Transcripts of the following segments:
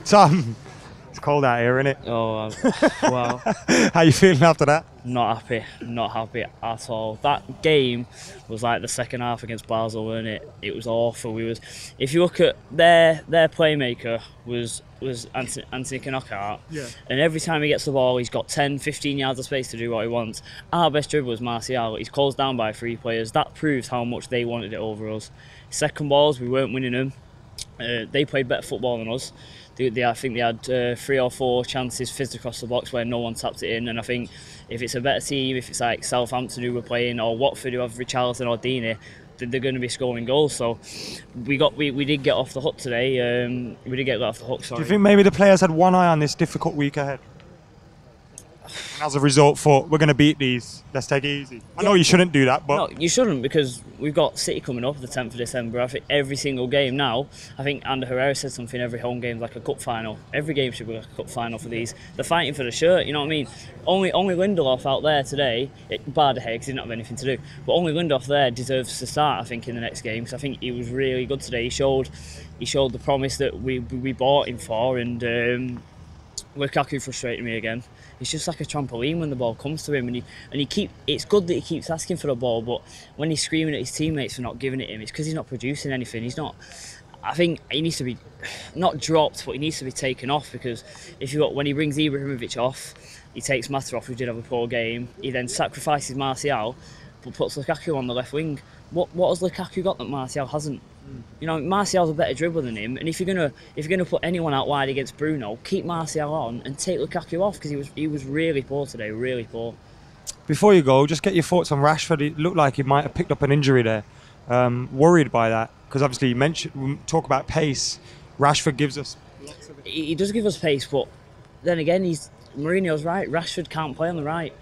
Tom, it's cold out here, isn't it? Oh, wow. How you feeling after that? Not happy at all. That game was like the second half against Basel, wasn't it? It was awful. If you look at their playmaker was Anthony Knockout, and every time he gets the ball, he's got 10-15 yards of space to do what he wants. Our best dribbler was Martial. He's closed down by 3 players. That proves how much they wanted it over us. Second balls, we weren't winning them. They played better football than us. I think they had 3 or 4 chances fizzed across the box where no one tapped it in, and I think if it's a better team, if it's like Southampton who were playing, or Watford who have Richarlison or Deeney, they're going to be scoring goals. So we did get off the hook today. We did get off the hook. Sorry. Do you think maybe the players had one eye on this difficult week ahead? And as a result, thought we're going to beat these. Let's take it easy. I know you shouldn't do that, but no, you shouldn't, because we've got City coming up the 10th of December. I think every single game now. I think Ander Herrera said something. Every home game's like a cup final. Every game should be like a cup final for these. They're fighting for the shirt. You know what I mean? Only Lindelof out there today, barred ahead because he didn't have anything to do. But only Lindelof there deserves to start. I think in the next game. So I think he was really good today. He showed the promise that we bought him for, and Lukaku frustrated me again. He's just like a trampoline when the ball comes to him, and it's good that he keeps asking for the ball, but when he's screaming at his teammates for not giving it him, it's because he's not producing anything. He's not. I think he needs to be not dropped, but he needs to be taken off, because when he brings Ibrahimovic off, he takes Mata off, who did have a poor game. He then sacrifices Martial, but puts Lukaku on the left wing. What has Lukaku got that Martial hasn't? You know, Martial's a better dribbler than him, and if you're gonna put anyone out wide against Bruno, keep Martial on and take Lukaku off, because he was really poor today, really poor. Before you go, just get your thoughts on Rashford. It looked like he might have picked up an injury there. Worried by that, because obviously we talk about pace. Rashford gives us lots of it. He does give us pace, but then again, Mourinho's right. Rashford can't play on the right.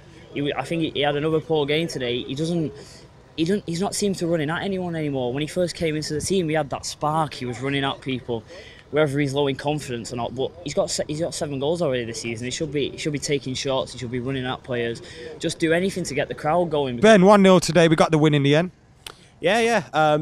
I think he had another poor game today. He's not seemed to running at anyone anymore. When he first came into the team, he had that spark. He was running at people, whether he's low in confidence or not. But he's got 7 goals already this season. He should be taking shots. He should be running at players. Just do anything to get the crowd going. Ben, 1-0 today. We got the win in the end. Yeah. I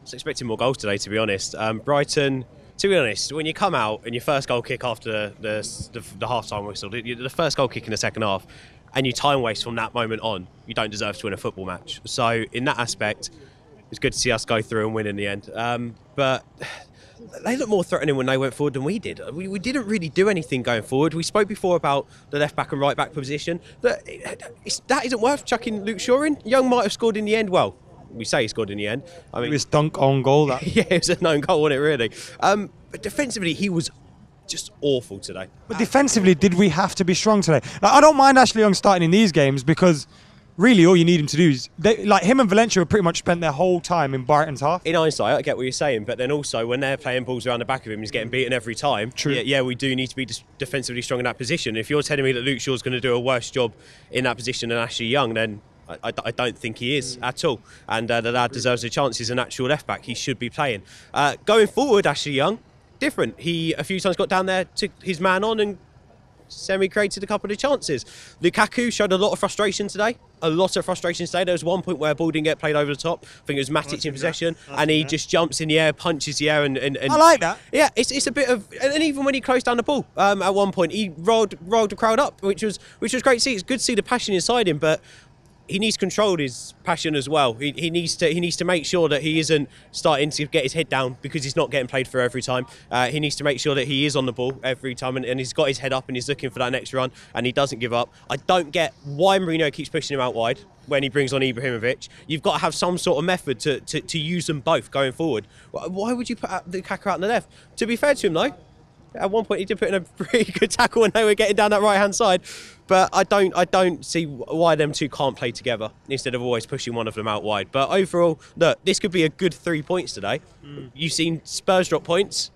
was expecting more goals today, to be honest. Brighton, to be honest, when you come out and your first goal kick after the half-time whistle, the first goal kick in the second half, and you time waste from that moment on, you don't deserve to win a football match. So in that aspect, it's good to see us go through and win in the end. But they looked more threatening when they went forward than we did. We didn't really do anything going forward. We spoke before about the left-back and right-back position. That isn't worth chucking Luke Shaw in. Young might have scored in the end. Well, we say he scored in the end. I mean, it was dunk on goal. That. Yeah, it was a known goal, wasn't it, really? But defensively, he was just awful today. But defensively, did we have to be strong today? Like, I don't mind Ashley Young starting in these games, because really all you need him to do is, like him and Valencia have pretty much spent their whole time in Brighton's half. In hindsight, I get what you're saying, but then also when they're playing balls around the back of him, he's getting beaten every time. True. Yeah, we do need to be defensively strong in that position. If you're telling me that Luke Shaw's going to do a worse job in that position than Ashley Young, then I don't think he is at all. And the lad deserves a chance. He's an actual left-back. He should be playing. Going forward, Ashley Young, different. He a few times got down there, took his man on and semi-created a couple of chances. Lukaku showed a lot of frustration today. There was one point where a ball didn't get played over the top. I think it was Matic in possession, and he just jumps in the air, punches the air, and I like that. Yeah, it's a bit of, and even when he closed down the ball, at one point he rolled the crowd up, which was great to see. It's good to see the passion inside him, but he needs to control his passion as well. He needs to make sure that he isn't starting to get his head down because he's not getting played for every time. He needs to make sure that he is on the ball every time, and he's got his head up and he's looking for that next run, and he doesn't give up. I don't get why Mourinho keeps pushing him out wide when he brings on Ibrahimovic. You've got to have some sort of method to use them both going forward. Why would you put Lukaku out on the left? To be fair to him though, at one point he did put in a pretty good tackle when they were getting down that right-hand side. But I don't see why them two can't play together instead of always pushing one of them out wide. But overall, look, this could be a good 3 points today. You've seen Spurs drop points.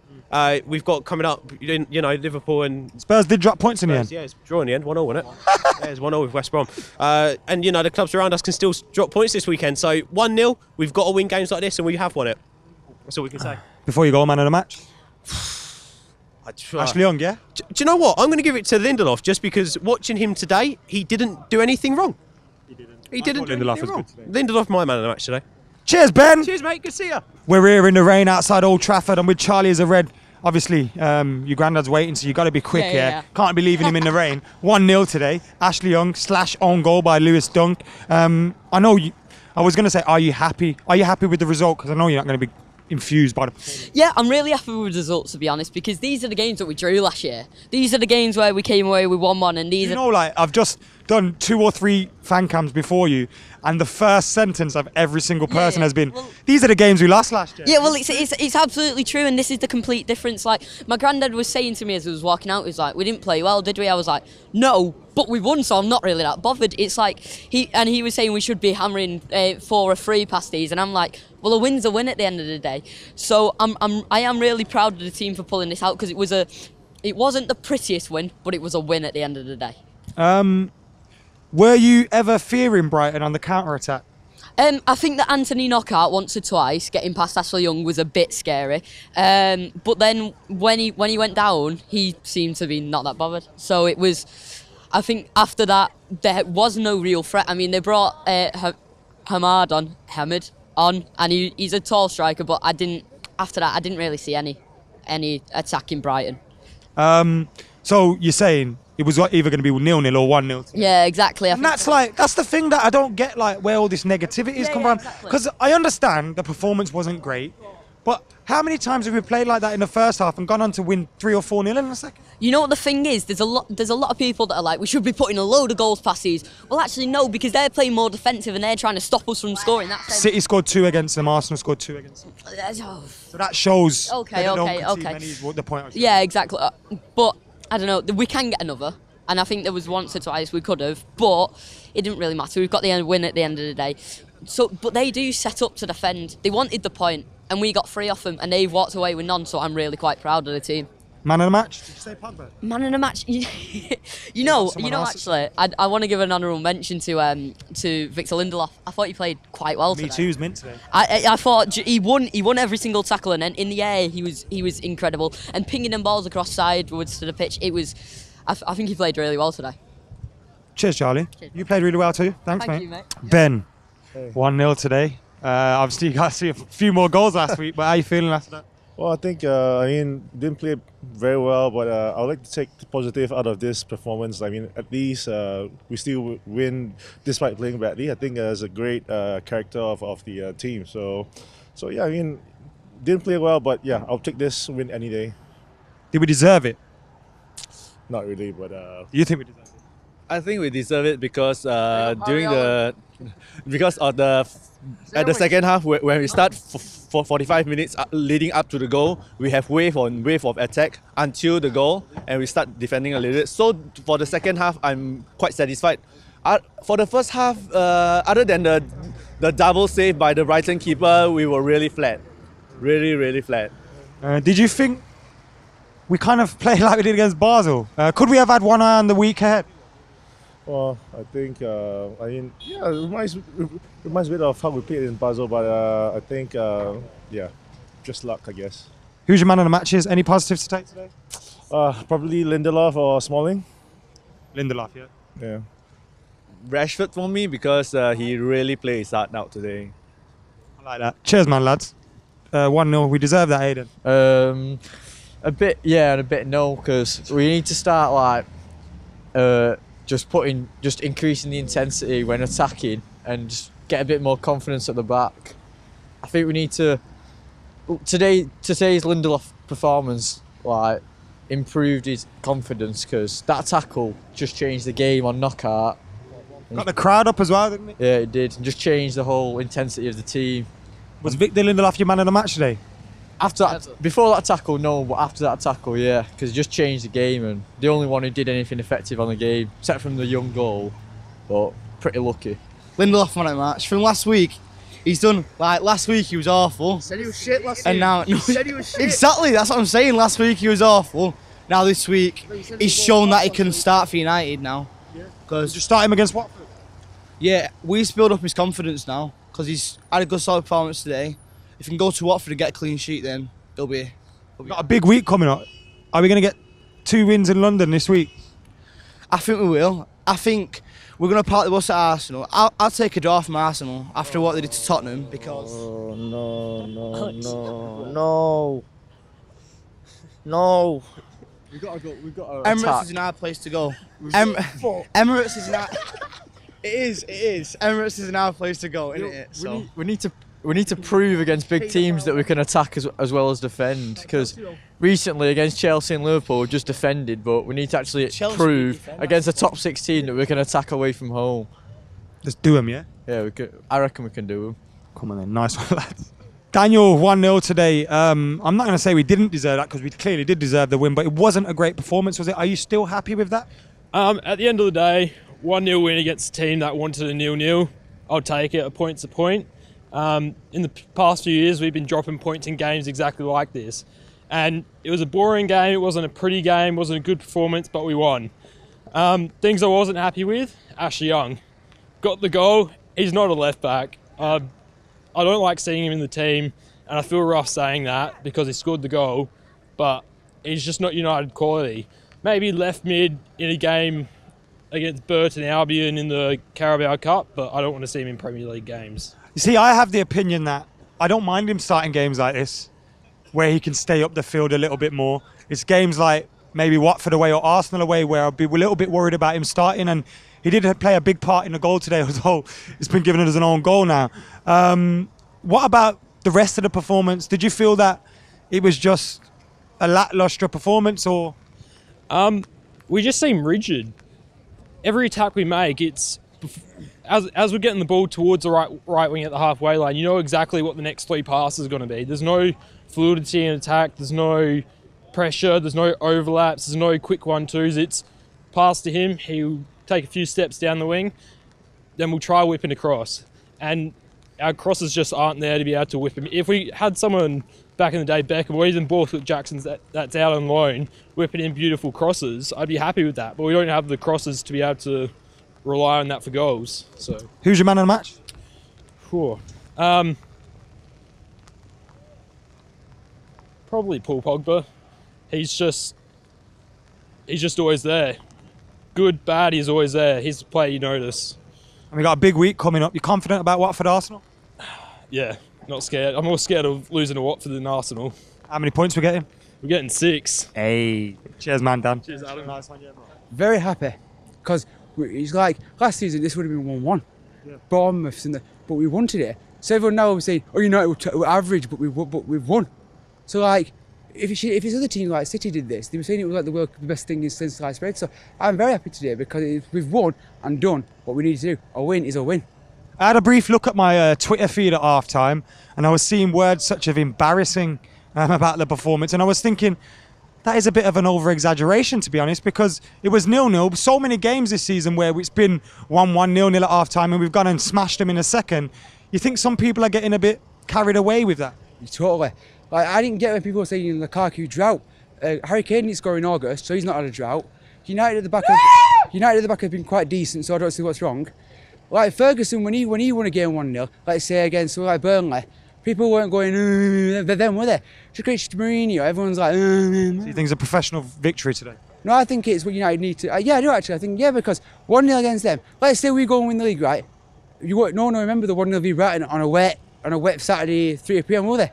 We've got coming up, Liverpool and Spurs did drop points in the end. Yeah, it's draw in the end, 1-0, wasn't it? Yeah, it's 1-0 with West Brom. And the clubs around us can still drop points this weekend. So 1-0, we've got to win games like this, and we have won it. That's all we can say. Before you go, man of the match. Ashley Young, yeah? Do you know what? I'm going to give it to Lindelof just because watching him today, he didn't do anything wrong. He didn't do anything wrong. Lindelof, my man of the match today. Cheers, Ben. Cheers, mate. Good to see you. We're here in the rain outside Old Trafford. I'm with Charlie as a Red. Obviously, your granddad's waiting, so you got to be quick here. Yeah. Can't be leaving him in the rain. 1-0 today. Ashley Young / own goal by Lewis Dunk. I know you. I was going to say, are you happy? Are you happy with the result? Because I know you're not going to be infused by the performance. Yeah, I'm really happy with the results, to be honest, because these are the games that we drew last year. These are the games where we came away with 1-1, and these You know, like, I've just done 2 or 3 fan cams before you, and the first sentence of every single person has been, these are the games we lost last year. Yeah, well, it's absolutely true, and this is the complete difference. Like, my granddad was saying to me as I was walking out, he was like, we didn't play well, did we? I was like, no, but we won, so I'm not really that bothered. It's like, he was saying we should be hammering 4 or 3 past these, and I'm like, well, a win's a win at the end of the day. So I am really proud of the team for pulling this out, because it wasn't the prettiest win, but it was a win at the end of the day. Were you ever fearing Brighton on the counter-attack? I think that Anthony knockout once or twice, getting past Ashley Young, was a bit scary. But then when he went down, he seemed to be not that bothered. So it was, I think after that, there was no real threat. I mean, they brought Hamid on, and he's a tall striker, but after that, I didn't really see any attack in Brighton. So you're saying it was either going to be 0-0 or 1-0? Yeah, exactly. And that's the thing that I don't get, like, where all this negativity is come from. Because I understand the performance wasn't great, but how many times have we played like that in the first half and gone on to win 3 or 4-0 in a second? You know what the thing is? There's a lot of people that are like, we should be putting a load of goals past these. Well, actually, no, because they're playing more defensive and they're trying to stop us from scoring. City scored 2 against them. Arsenal scored 2 against them. So that shows. Okay. The point I was yeah, exactly. But I don't know. We can get another, and I think there was once or twice we could have, but it didn't really matter. We've got the win at the end of the day. So, but they do set up to defend. They wanted the point, and we got 3 off them, and they've walked away with none. So I'm really quite proud of the team. Man of the match? Did you say Pogba? Man of the match. you know. Actually, I want to give an honourable mention to Victor Lindelof. I thought he played quite well today. Me too. He was mint today. I thought he won every single tackle, and then in the air he was incredible. And pinging them balls across sideways to the pitch, I think he played really well today. Cheers, Charlie. Cheers. You played really well too. Thanks, Thank mate. you, mate. Ben, 1-0 today. Obviously, you got to see a few more goals last week, but how are you feeling after that? Well, I think, didn't play very well, but I would like to take the positive out of this performance. I mean, at least we still win despite playing badly. I think it's a great character of the team. So yeah, I mean, didn't play well, but yeah, I'll take this win any day. Did we deserve it? Not really, but... Do you think we deserve it? I think we deserve it because at the second half, when we start for 45 minutes leading up to the goal, we have wave on wave of attack until the goal, and we start defending a little bit. So for the second half, I'm quite satisfied. For the first half, other than the double save by the Brighton keeper, we were really flat, really flat. Did you think we kind of played like we did against Basel? Could we have had one eye on the week ahead? Well, I think, it reminds a bit of how we played in Basel, but I think, just luck, I guess. Who's your man of the matches? Any positives to take today? Probably Lindelof or Smalling. Lindelof, yeah. Yeah. Rashford for me because he really plays hard out today. I like that. Cheers, man, lads. 1-0. We deserve that, Aiden. A bit, yeah, and a bit no, because we need to start just increasing the intensity when attacking and just get a bit more confidence at the back. I think we need to today's Lindelof performance improved his confidence, because that tackle just changed the game on knockout. Got the crowd up as well, didn't it? Yeah, it did. And just changed the whole intensity of the team. Was Victor Lindelof your man of the match today? Before that tackle, no, but after that tackle, yeah, because it just changed the game, and the only one who did anything effective on the game, except from the Young goal, but pretty lucky. Lindelof man of the match. From last week, he's done, last week he was awful. He said he was shit last week. And now, he said he was shit. Exactly, that's what I'm saying. Last week he was awful. Now this week, he's shown that he can start for United now. Yeah. Because just start him against Watford. Yeah, we've built up his confidence now, because he's had a good solid performance today. If he can go to Watford and get a clean sheet, then he'll be got a big week coming up. Are we going to get 2 wins in London this week? I think we will. I think we're going to park the bus at Arsenal. I'll take a draw from Arsenal after what they did to Tottenham, because... No. No. We've got to go. Emirates is an hard place to go. Emirates is not. It is. Emirates is an hard place to go, isn't it? So. We need to prove against big teams that we can attack as well as defend. Because recently against Chelsea and Liverpool, we just defended, but we need to actually prove against the top 16 that we can attack away from home. Let's do them, yeah? Yeah, I reckon we can do them. Come on then, nice one, lads. Daniel, 1-0 today. I'm not going to say we didn't deserve that because we clearly did deserve the win, but it wasn't a great performance, was it? Are you still happy with that? At the end of the day, 1-0 win against a team that wanted a 0-0. I'll take it. A point's a point. In the past few years, we've been dropping points in games exactly like this. And it was a boring game. It wasn't a pretty game. It wasn't a good performance, but we won. Things I wasn't happy with, Ashley Young. Got the goal. He's not a left back. I don't like seeing him in the team, and I feel rough saying that because he scored the goal, but he's just not United quality. Maybe left mid in a game against Brighton Albion in the Carabao Cup, but I don't want to see him in Premier League games. You see, I have the opinion that I don't mind him starting games like this, where he can stay up the field a little bit more. It's games like maybe Watford away or Arsenal away where I'll be a little bit worried about him starting, and he did play a big part in the goal today, although it's been given as an own goal now. What about the rest of the performance? Did you feel that it was just a lacklustre performance, or? We just seem rigid. Every attack we make, it's as we're getting the ball towards the right wing at the halfway line, you know exactly what the next 3 passes is going to be. There's no fluidity in attack. There's no pressure. There's no overlaps. There's no quick 1-2s. It's pass to him. He'll take a few steps down the wing. Then we'll try whipping across. And our crosses just aren't there to be able to whip him. If we had someone back in the day, Beckham or even Borthwick Jackson's that's out on loan, whipping in beautiful crosses, I'd be happy with that. But we don't have the crosses to be able to rely on that for goals. So who's your man of the match? Sure. Probably Paul Pogba. He's just always there. Good, bad, he's always there. He's the player you notice. And we got a big week coming up. You confident about Watford Arsenal? Yeah, not scared. I'm more scared of losing to Watford than Arsenal. How many points we getting? We're getting 6. Hey. Cheers, man, Dan. Cheers, Adam. Nice one, yeah, bro. Very happy. Because it's like, last season this would have been 1-1. Yeah. Bournemouth, but we wanted it. So everyone now will say, oh, United were average, but we've won. So like, if his other team like City did this, they were saying it was like the best thing since sliced bread. So I'm very happy today because we've won and done what we need to do. A win is a win. I had a brief look at my Twitter feed at half-time, and I was seeing words such as embarrassing about the performance, and I was thinking, that is a bit of an over-exaggeration, to be honest, because it was 0-0. So many games this season where it's been 1-1, 0-0 at half-time, and we've gone and smashed them in a second. You think some people are getting a bit carried away with that? Totally. Like, I didn't get when people were saying Lukaku drought. Harry Kane didn't score in August, so he's not had a drought. United at the back have been quite decent, so I don't see what's wrong. Like Ferguson, when he won a game 1-0, let's say against Burnley, people weren't going, then were they? Just Mourinho, everyone's like, So you think it's a professional victory today? No, I think it's what United need to. Yeah, I do actually. I think, yeah, because 1-0 against them. Let's say we go and win the league, right? You won't, no, remember the 1-0 v Brighton on a wet Saturday, 3 PM, will they?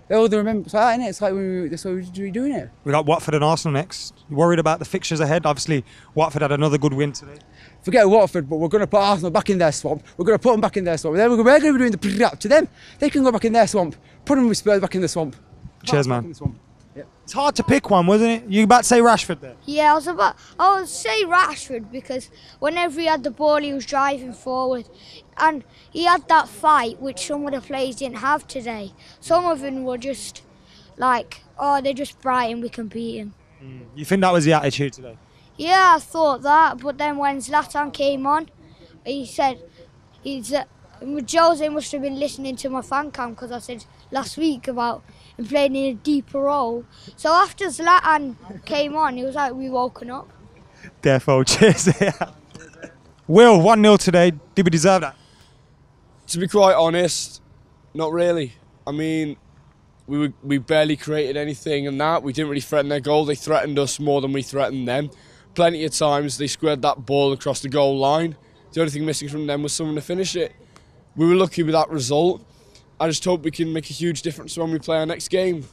They'll remember. It's like that, innit? It's like that's what we're doing it. We got Watford and Arsenal next. You worried about the fixtures ahead? Obviously, Watford had another good win today. Forget Watford, but we're going to put Arsenal back in their swamp. We're going to put them back in their swamp. Then we're going to be doing the prep to them. They can go back in their swamp. Put them with Spurs back in the swamp. Cheers, man. Yep. It's hard to pick one, wasn't it? You about to say Rashford there? Yeah, I would say Rashford because whenever he had the ball, he was driving forward. And he had that fight, which some of the players didn't have today. Some of them were just like, oh, they're just Brighton, we can beat him. You think that was the attitude today? Yeah, I thought that, but then when Zlatan came on, he said, Jose must have been listening to my fan cam because I said last week about him playing in a deeper role. So after Zlatan came on, it was like we woken up. Defo, cheers. Will, 1-0 today. Did we deserve that? To be quite honest, not really. I mean, we barely created anything and that. We didn't really threaten their goal. They threatened us more than we threatened them. Plenty of times they squared that ball across the goal line. The only thing missing from them was someone to finish it. We were lucky with that result. I just hope we can make a huge difference when we play our next game.